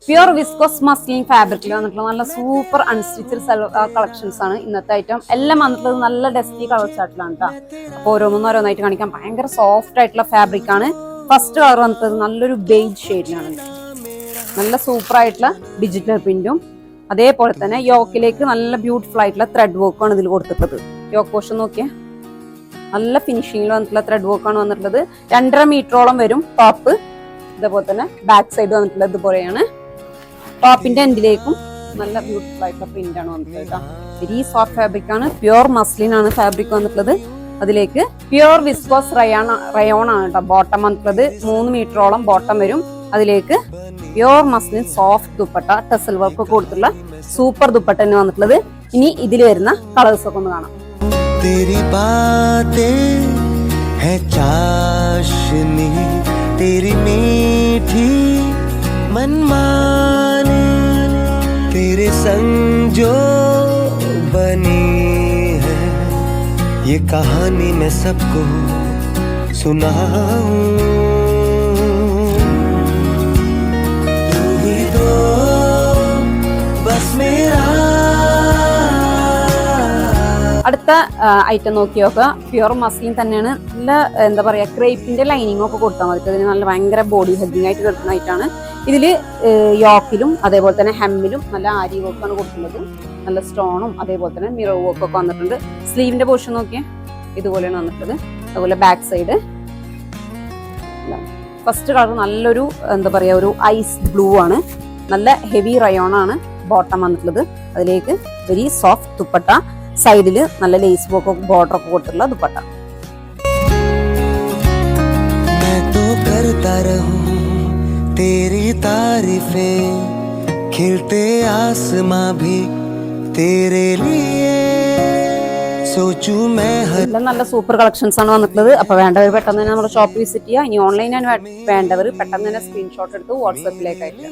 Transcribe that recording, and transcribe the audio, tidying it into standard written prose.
Pure viscous muslin ഫാബ്രിക്കിൽ വന്നിട്ടുള്ള നല്ല സൂപ്പർ അൺസ്റ്റിച്ചഡ് കളക്ഷൻസ് ആണ് ഇന്നത്തെ ഐറ്റം. എല്ലാം വന്നിട്ടുള്ളത് നല്ല ഡസ്റ്റി കളർ ചാർട്ടിലാണ് കേട്ടോ. അപ്പൊ ഓരോന്നായിട്ട് കാണിക്കാം. ഭയങ്കര സോഫ്റ്റ് ആയിട്ടുള്ള ഫാബ്രിക് ആണ്. ഫസ്റ്റ് കളർ വന്നിട്ടുള്ളത് നല്ലൊരു ബേജ് ഷെയ്ഡിലാണ്. നല്ല സൂപ്പർ ആയിട്ടുള്ള ഡിജിറ്റൽ പ്രിന്റും അതേപോലെ തന്നെ യോക്കിലേക്ക് നല്ല ബ്യൂട്ടിഫുൾ ആയിട്ടുള്ള ത്രെഡ് വർക്കാണ് ഇതിൽ കൊടുത്തിട്ടുള്ളത്. യോക്ക് പോർഷൻ നോക്കിയേ, നല്ല ഫിനിഷിംഗിൽ വന്നിട്ടുള്ള ത്രെഡ് വർക്കാണ് വന്നിട്ടുള്ളത്. 2.5 മീറ്ററോളം വരും ടോപ്പ്. അതേപോലെ തന്നെ ബാക്ക് സൈഡ് വന്നിട്ടുള്ളത് ഇതുപോലെയാണ്. ടോപ്പിന്റെ എൻഡിലേക്കും നല്ല ബ്യൂട്ടിഫുൾ ആയിട്ടുള്ള പ്രിന്റ് ആണ് വന്നിട്ടുള്ളത്. വെരി സോഫ്റ്റ് ഫാബ്രിക് ആണ്. പ്യുർ മസ്ലിൻ ആണ് ഫാബ്രിക് വന്നിട്ടുള്ളത്. അതിലേക്ക് പ്യുർ വിസ്കോസ് റയോൺ ആണ് കേട്ടോ ബോട്ടം വന്നിട്ടുള്ളത്. 3 മീറ്ററോളം ബോട്ടം വരും. അതിലേക്ക് pure muslin soft dupatta, tassel work കൊടുത്തുള്ള സൂപ്പർ ദുപ്പട്ട തന്നെ വന്നിട്ടുള്ളത്. ഇനി ഇതിൽ വരുന്ന കളേഴ്സ് ഒക്കെ ഒന്ന് കാണാം. तेरी बातें है चाशनी, तेरी मीठी मनमानी, तेरे संग जो बनी है ये कहानी मैं सबको सुनाऊं. तू ही तो बस मेरा. അടുത്ത ഐറ്റം നോക്കിയൊക്കെ പ്യുർ മസ്ലിൻ തന്നെയാണ്. നല്ല എന്താ പറയാ ക്രേപ്പിന്റെ ലൈനിങ് ഒക്കെ കൊടുത്താൽ മതി. ഇതിന് നല്ല ഭയങ്കര ബോഡി ഹെഡിങ് ആയിട്ട് കിട്ടുന്ന ഐറ്റാണ്. ഇതില് യോക്കിലും അതേപോലെ തന്നെ ഹെമ്മിലും നല്ല ആരി വർക്കാണ് കൊടുക്കുന്നത്. നല്ല സ്റ്റോണും അതേപോലെ തന്നെ മിറർ വർക്ക് ഒക്കെ വന്നിട്ടുണ്ട്. സ്ലീവിന്റെ പോർഷൻ നോക്കിയാൽ ഇതുപോലെയാണ് വന്നിട്ടുള്ളത്. അതുപോലെ ബാക്ക് സൈഡ് ഫസ്റ്റ് കളർ നല്ലൊരു എന്താ പറയാ ഒരു ഐസ് ബ്ലൂ ആണ്. നല്ല ഹെവി റയോൺ ആണ് ബോട്ടം വന്നിട്ടുള്ളത്. അതിലേക്ക് വെരി സോഫ്റ്റ് ദുപ്പട്ട, സൈഡില് നല്ല ലേസ് വർക്ക് ബോർഡർ ഒക്കെ കൊടുത്തിട്ടുള്ള ദുപ്പട്ട. मैं तो करता रहूं तेरी तारीफें, खिलते आसमां भी तेरे लिए सोचूं मैं. എല്ലാം നല്ല സൂപ്പർ കളക്ഷൻസ് ആണ് വന്നിട്ടുള്ളത്. അപ്പൊ വേണ്ടവർ പെട്ടെന്ന് തന്നെ നമ്മുടെ ഷോപ്പ് വിസിറ്റ് ചെയ്യുക. ഇനി ഓൺലൈനാണ് വേണ്ടവർ പെട്ടെന്ന് തന്നെ സ്ക്രീൻഷോട്ട് എടുത്ത് വാട്സാപ്പിലേക്ക് അയക്കുക.